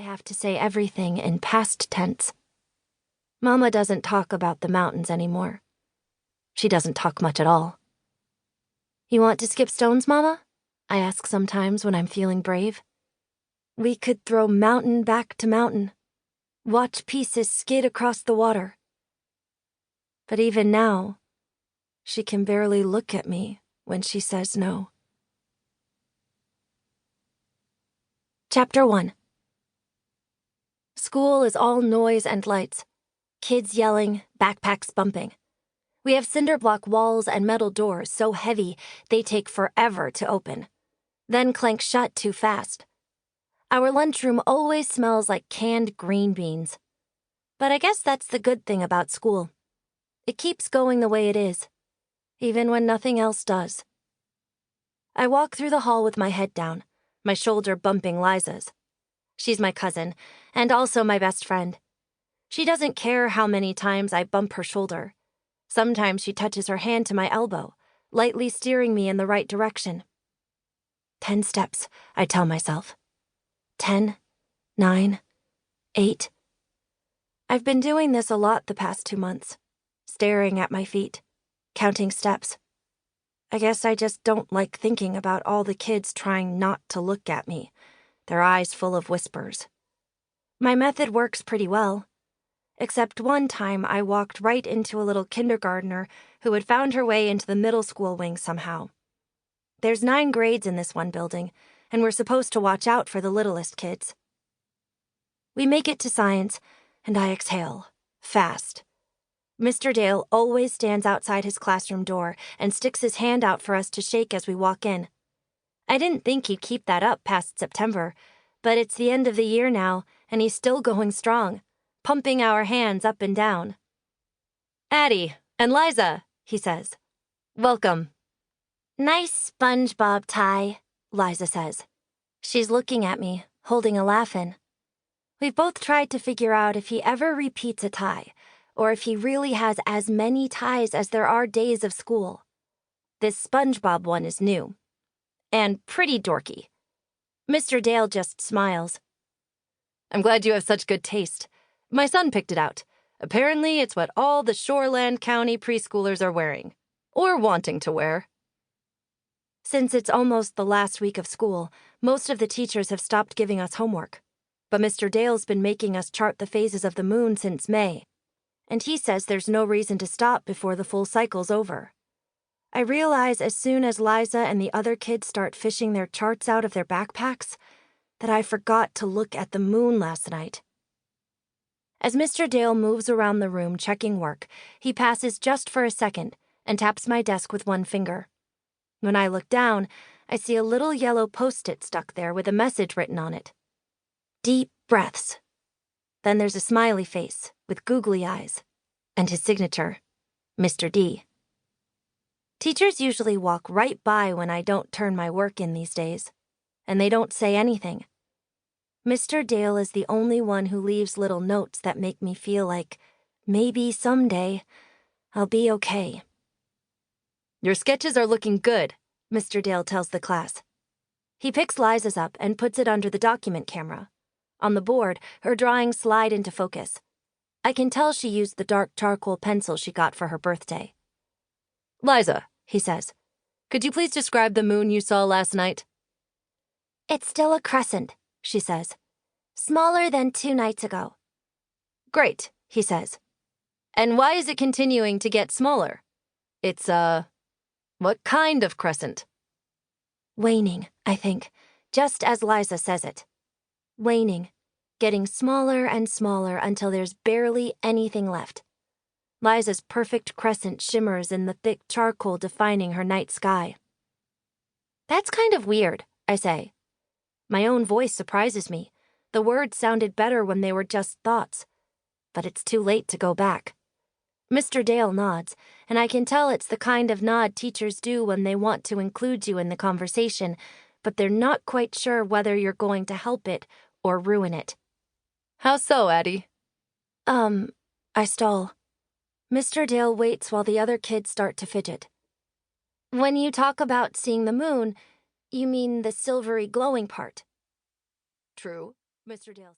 have to say everything in past tense. Mama doesn't talk about the mountains anymore. She doesn't talk much at all. You want to skip stones, Mama? I ask sometimes when I'm feeling brave. We could throw mountain back to mountain, watch pieces skid across the water. But even now, she can barely look at me when she says no. Chapter 1. School is all noise and lights. Kids yelling, backpacks bumping. We have cinder block walls and metal doors so heavy they take forever to open, then clank shut too fast. Our lunchroom always smells like canned green beans. But I guess that's the good thing about school. It keeps going the way it is, even when nothing else does. I walk through the hall with my head down, my shoulder bumping Liza's. She's my cousin, and also my best friend. She doesn't care how many times I bump her shoulder. Sometimes she touches her hand to my elbow, lightly steering me in the right direction. 10 steps, I tell myself. 10, 9, 8. I've been doing this a lot the past 2 months, staring at my feet, counting steps. I guess I just don't like thinking about all the kids trying not to look at me, their eyes full of whispers. My method works pretty well, except one time I walked right into a little kindergartner who had found her way into the middle school wing somehow. There's 9 grades in this one building, and we're supposed to watch out for the littlest kids. We make it to science, and I exhale, fast. Mr. Dale always stands outside his classroom door and sticks his hand out for us to shake as we walk in. I didn't think he'd keep that up past September, but it's the end of the year now, and he's still going strong, pumping our hands up and down. Addie and Liza, he says. Welcome. Nice SpongeBob tie, Liza says. She's looking at me, holding a laugh in. We've both tried to figure out if he ever repeats a tie, or if he really has as many ties as there are days of school. This SpongeBob one is new. And pretty dorky. Mr. Dale just smiles. I'm glad you have such good taste. My son picked it out. Apparently, it's what all the Shoreland County preschoolers are wearing. Or wanting to wear. Since it's almost the last week of school, most of the teachers have stopped giving us homework. But Mr. Dale's been making us chart the phases of the moon since May. And he says there's no reason to stop before the full cycle's over. I realize as soon as Liza and the other kids start fishing their charts out of their backpacks that I forgot to look at the moon last night. As Mr. Dale moves around the room checking work, he passes just for a second and taps my desk with one finger. When I look down, I see a little yellow post-it stuck there with a message written on it. Deep breaths. Then there's a smiley face with googly eyes, and his signature, Mr. D. Teachers usually walk right by when I don't turn my work in these days, and they don't say anything. Mr. Dale is the only one who leaves little notes that make me feel like maybe someday I'll be okay. Your sketches are looking good, Mr. Dale tells the class. He picks Liza's up and puts it under the document camera. On the board, her drawings slide into focus. I can tell she used the dark charcoal pencil she got for her birthday. Liza, he says, could you please describe the moon you saw last night? It's still a crescent, she says. Smaller than 2 nights ago. Great, he says. And why is it continuing to get smaller? It's, what kind of crescent? Waning, I think, just as Liza says it. Waning, getting smaller and smaller until there's barely anything left. Liza's perfect crescent shimmers in the thick charcoal defining her night sky. That's kind of weird, I say. My own voice surprises me. The words sounded better when they were just thoughts. But it's too late to go back. Mr. Dale nods, and I can tell it's the kind of nod teachers do when they want to include you in the conversation, but they're not quite sure whether you're going to help it or ruin it. How so, Addie? I stall. Mr. Dale waits while the other kids start to fidget. When you talk about seeing the moon, you mean the silvery glowing part. True, Mr. Dale says.